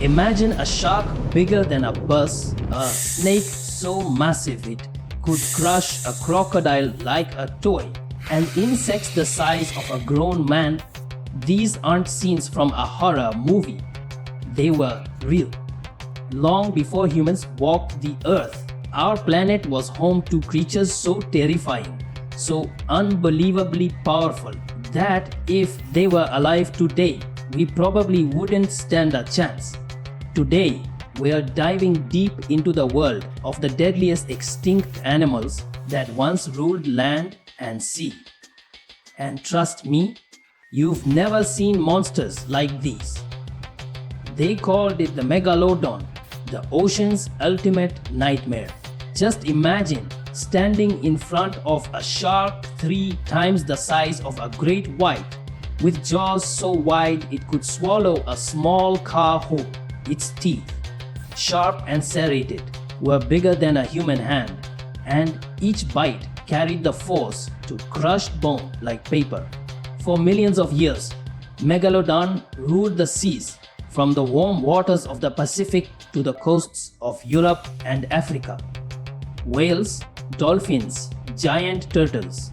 Imagine a shark bigger than a bus, a snake so massive it could crush a crocodile like a toy, and insects the size of a grown man. These aren't scenes from a horror movie. They were real. Long before humans walked the earth, our planet was home to creatures so terrifying, so unbelievably powerful, that if they were alive today, we probably wouldn't stand a chance. Today, we are diving deep into the world of the deadliest extinct animals that once ruled land and sea. And trust me, you've never seen monsters like these. They called it the megalodon, the ocean's ultimate nightmare. Just imagine standing in front of a shark 3 times the size of a great white, with jaws so wide it could swallow a small car whole. Its teeth, sharp and serrated, were bigger than a human hand, and each bite carried the force to crush bone like paper. For millions of years, Megalodon ruled the seas, from the warm waters of the Pacific to the coasts of Europe and Africa. Whales, dolphins, giant turtles.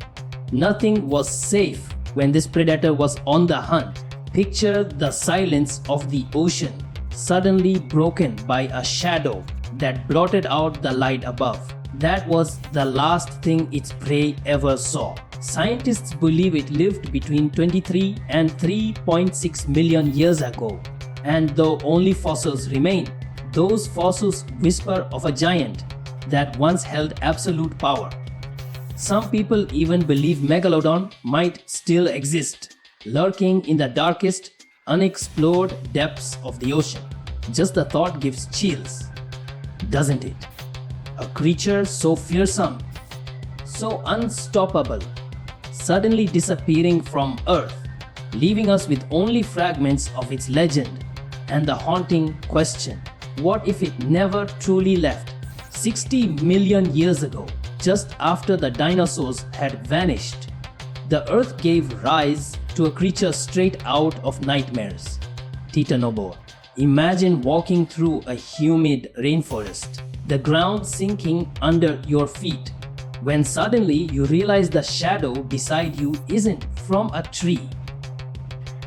Nothing was safe when this predator was on the hunt. Picture the silence of the ocean, suddenly broken by a shadow that blotted out the light above. That was the last thing its prey ever saw. Scientists believe it lived between 23 and 3.6 million years ago. And though only fossils remain, those fossils whisper of a giant that once held absolute power. Some people even believe Megalodon might still exist, lurking in the darkest, unexplored depths of the ocean. Just the thought gives chills, doesn't it? A creature so fearsome, so unstoppable, suddenly disappearing from Earth, leaving us with only fragments of its legend and the haunting question, what if it never truly left? 60 million years ago, just after the dinosaurs had vanished, the Earth gave rise to a creature straight out of nightmares, Titanoboa. Imagine walking through a humid rainforest, the ground sinking under your feet, when suddenly you realize the shadow beside you isn't from a tree.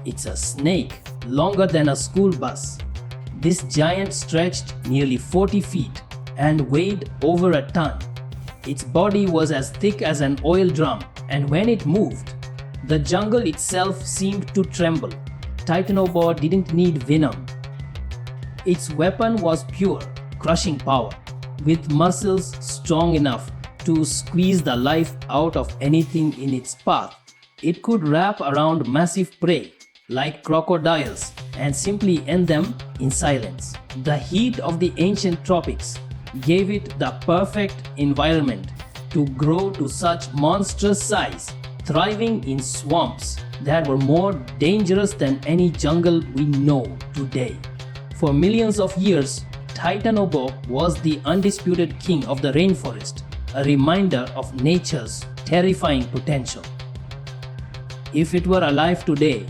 It's a snake, longer than a school bus. This giant stretched nearly 40 feet and weighed over a ton. Its body was as thick as an oil drum, and when it moved, the jungle itself seemed to tremble. Titanoboa didn't need venom. Its weapon was pure, crushing power, with muscles strong enough to squeeze the life out of anything in its path. It could wrap around massive prey, like crocodiles, and simply end them in silence. The heat of the ancient tropics gave it the perfect environment to grow to such monstrous size, thriving in swamps that were more dangerous than any jungle we know today. For millions of years, Titanoboa was the undisputed king of the rainforest, a reminder of nature's terrifying potential. If it were alive today,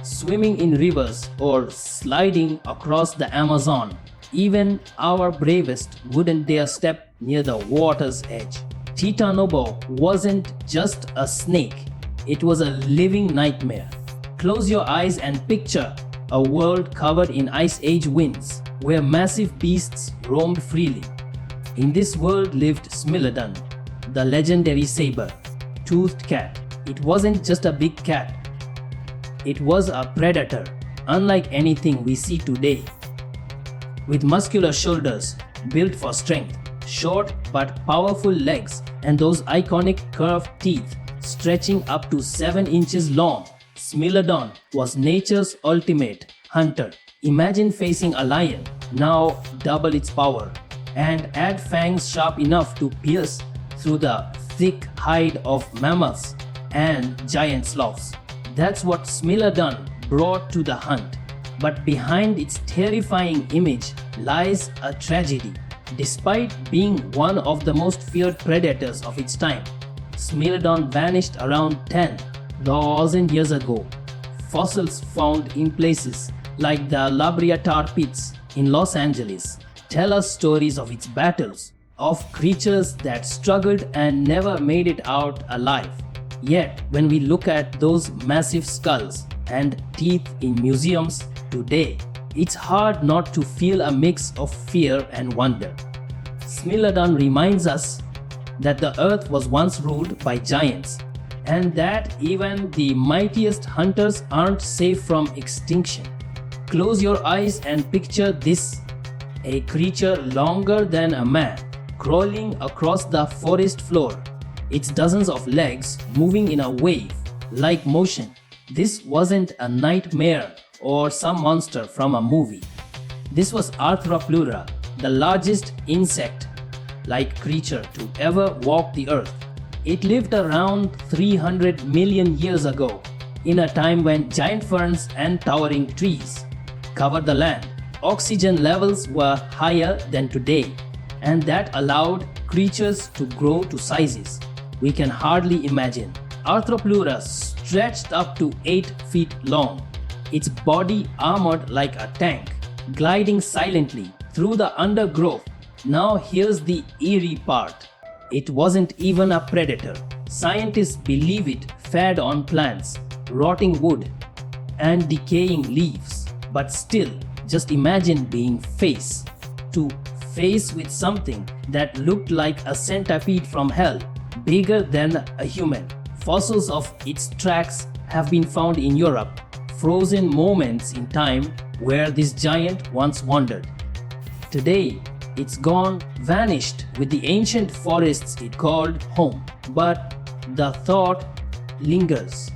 swimming in rivers or sliding across the Amazon, even our bravest wouldn't dare step near the water's edge. Titanoboa wasn't just a snake, it was a living nightmare. Close your eyes and picture a world covered in ice age winds, where massive beasts roamed freely. In this world lived Smilodon, the legendary saber-toothed cat. It wasn't just a big cat. It was a predator, unlike anything we see today. With muscular shoulders built for strength, short but powerful legs, and those iconic curved teeth stretching up to 7 inches long, Smilodon was nature's ultimate hunter. Imagine facing a lion, now double its power, and add fangs sharp enough to pierce through the thick hide of mammals and giant sloths. That's what Smilodon brought to the hunt. But behind its terrifying image lies a tragedy. Despite being one of the most feared predators of its time, Smilodon vanished around 10,000 years ago. Fossils found in places like the La Brea tar pits in Los Angeles, tell us stories of its battles, of creatures that struggled and never made it out alive. Yet, when we look at those massive skulls and teeth in museums today, it's hard not to feel a mix of fear and wonder. Smilodon reminds us that the earth was once ruled by giants, and that even the mightiest hunters aren't safe from extinction. Close your eyes and picture this: a creature longer than a man, crawling across the forest floor, its dozens of legs moving in a wave-like motion. This wasn't a nightmare or some monster from a movie. This was Arthropleura, the largest insect-like creature to ever walk the earth. It lived around 300 million years ago, in a time when giant ferns and towering trees covered the land. Oxygen levels were higher than today, and that allowed creatures to grow to sizes we can hardly imagine. Arthropleura stretched up to 8 feet long, its body armored like a tank, gliding silently through the undergrowth. Now here's the eerie part. It wasn't even a predator. Scientists believe it fed on plants, rotting wood, and decaying leaves. But still, just imagine being face to face with something that looked like a centipede from hell, bigger than a human. Fossils of its tracks have been found in Europe, frozen moments in time where this giant once wandered. Today, it's gone, vanished with the ancient forests it called home. But the thought lingers.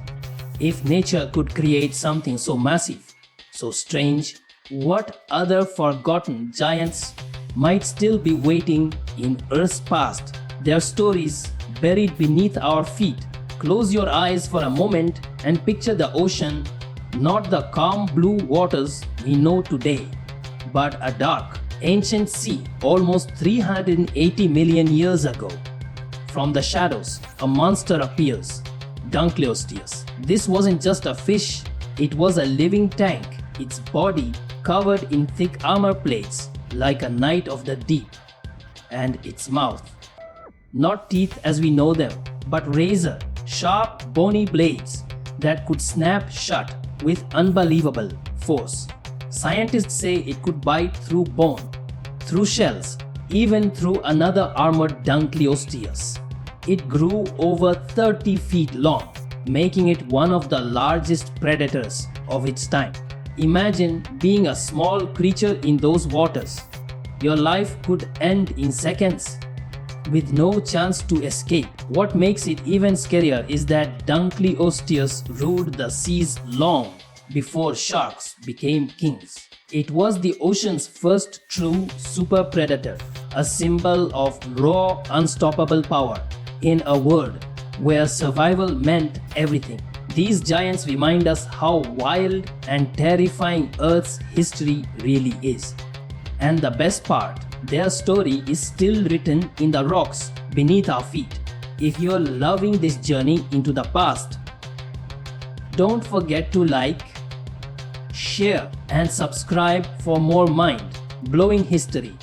If nature could create something so massive, so strange, what other forgotten giants might still be waiting in Earth's past? Their stories buried beneath our feet. Close your eyes for a moment and picture the ocean, not the calm blue waters we know today, but a dark, ancient sea almost 380 million years ago. From the shadows, a monster appears, Dunkleosteus. This wasn't just a fish, it was a living tank, its body covered in thick armor plates like a knight of the deep, and its mouth. Not teeth as we know them, but razor, sharp, bony blades that could snap shut with unbelievable force. Scientists say it could bite through bone, through shells, even through another armored Dunkleosteus. It grew over 30 feet long, making it one of the largest predators of its time. Imagine being a small creature in those waters. Your life could end in seconds, with no chance to escape. What makes it even scarier is that Dunkleosteus ruled the seas long before sharks became kings. It was the ocean's first true super predator, a symbol of raw, unstoppable power in a world where survival meant everything. These giants remind us how wild and terrifying Earth's history really is. And the best part, their story is still written in the rocks beneath our feet. If you're loving this journey into the past, don't forget to like, share, and subscribe for more mind-blowing history.